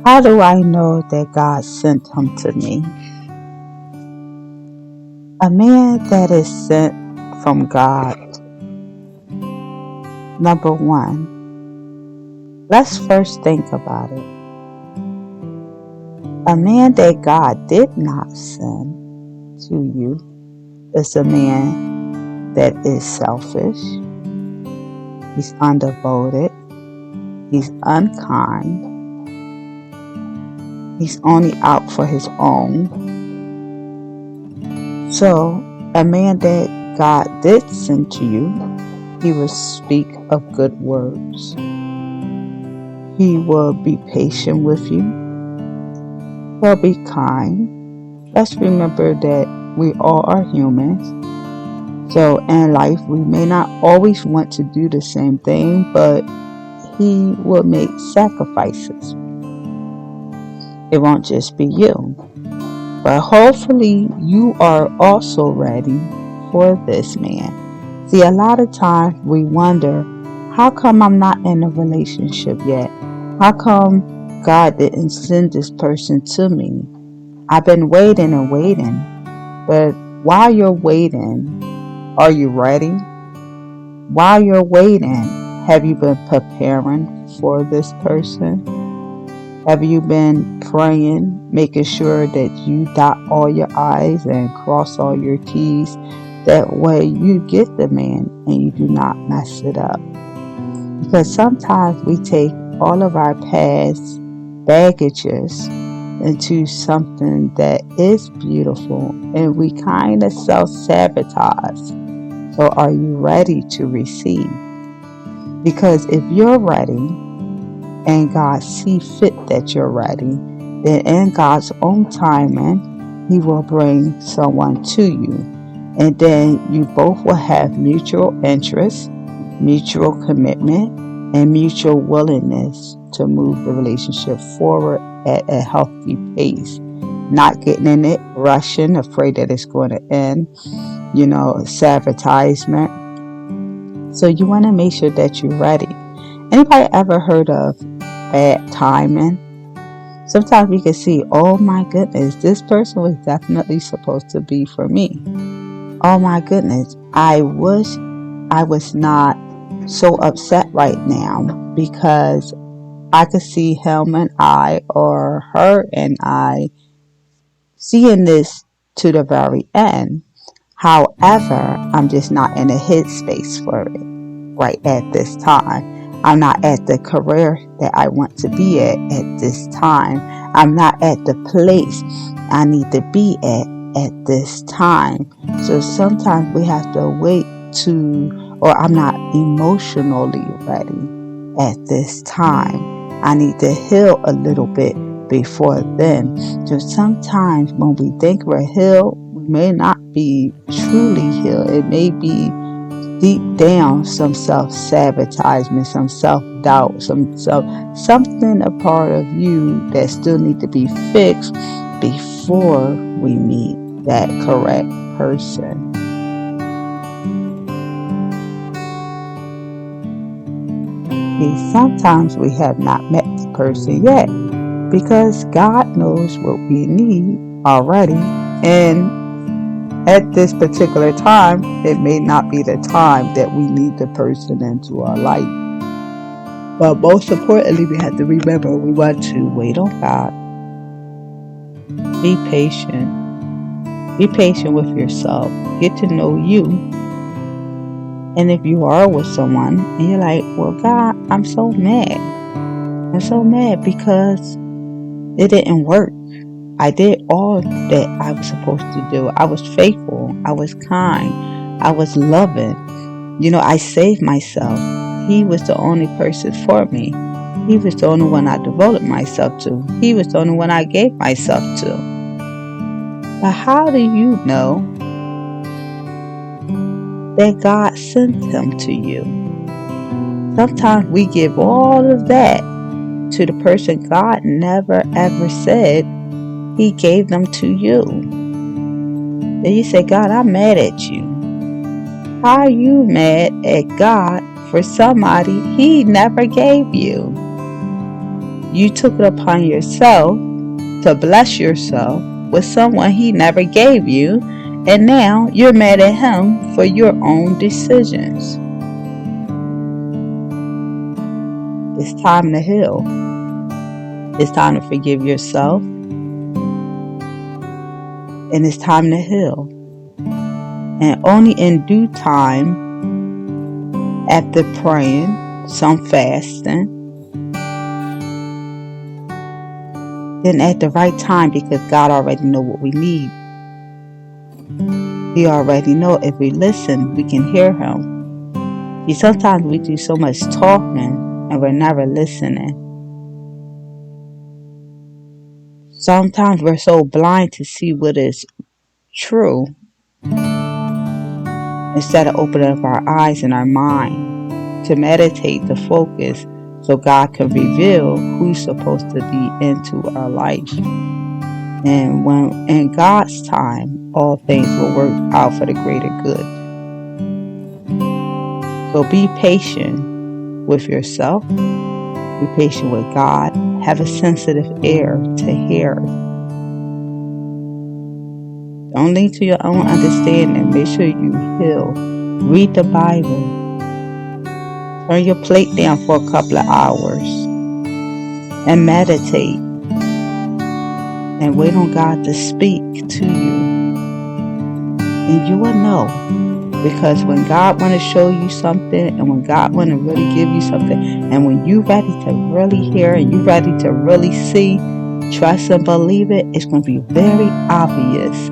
How do I know that God sent him to me? A man that is sent from God. Number one, let's first think about it. A man that God did not send to you is a man that is selfish, he's undevoted, he's unkind, he's only out for his own. So, a man that God did send to you, he will speak of good words. He will be patient with you. He'll be kind. Let's remember that we all are humans. So in life, we may not always want to do the same thing, but he will make sacrifices. It won't just be you. But hopefully you are also ready for this man. See, a lot of times we wonder, how come I'm not in a relationship yet? How come God didn't send this person to me? I've been waiting and waiting. But while you're waiting, are you ready? While you're waiting, have you been preparing for this person? Have you been praying, making sure that you dot all your I's and cross all your T's? That way you get the man and you do not mess it up. Because sometimes we take all of our past baggages into something that is beautiful and we kind of self-sabotage. So are you ready to receive? Because if you're ready and God see fit that you're ready, then in God's own timing, he will bring someone to you. And then you both will have mutual interest, mutual commitment, and mutual willingness to move the relationship forward at a healthy pace. Not getting in it, rushing, afraid that it's going to end, sabotagement. So you want to make sure that you're ready. Anybody ever heard of bad timing? Sometimes we can see, oh my goodness, this person was definitely supposed to be for me. Oh my goodness, I wish I was not so upset right now because I could see him and I or her and I seeing this to the very end. However, I'm just not in a headspace for it right at this time. I'm not at the career that I want to be at this time. I'm not at the place I need to be at this time. So sometimes we have to wait or I'm not emotionally ready at this time. I need to heal a little bit before then. So sometimes when we think we're healed, we may not be truly healed. It may be deep down some self-sabotagement, some self-doubt, something a part of you that still need to be fixed before we meet that correct person. See, sometimes we have not met the person yet because God knows what we need already, and at this particular time, it may not be the time that we need the person into our life. But most importantly, we have to remember we want to wait on God. Be patient. Be patient with yourself. Get to know you. And if you are with someone and you're like, well, God, I'm so mad. I'm so mad because it didn't work. I did all that I was supposed to do. I was faithful. I was kind. I was loving. I saved myself. He was the only person for me. He was the only one I devoted myself to. He was the only one I gave myself to. But how do you know that God sent him to you? Sometimes we give all of that to the person God never ever said he gave them to you. Then you say, God, I'm mad at you. How are you mad at God for somebody he never gave you? You took it upon yourself to bless yourself with someone he never gave you, and now you're mad at him for your own decisions. It's time to heal. It's time to forgive yourself. And it's time to heal. And only in due time, after praying, some fasting, then at the right time, because God already know what we need. He already know if we listen, we can hear him. See, sometimes we do so much talking and we're never listening. Sometimes we're so blind to see what is true instead of opening up our eyes and our mind to meditate, to focus, so God can reveal who's supposed to be into our life. And when in God's time, all things will work out for the greater good. So be patient with yourself. Be patient with God. Have a sensitive ear to hear. Don't lean to your own understanding. Make sure you heal. Read the Bible. Turn your plate down for a couple of hours. And meditate. And wait on God to speak to you. And you will know. Because when God want to show you something, and when God want to really give you something, and when you ready to really hear, and you ready to really see, trust and believe it, it's going to be very obvious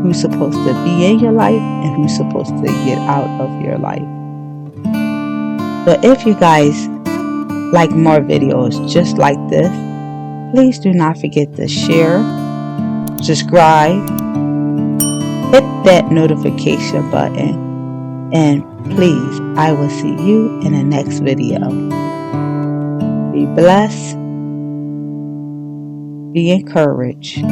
who's supposed to be in your life and who's supposed to get out of your life. So if you guys like more videos just like this, please do not forget to share, subscribe, hit that notification button, and please, I will see you in the next video. Be blessed, be encouraged.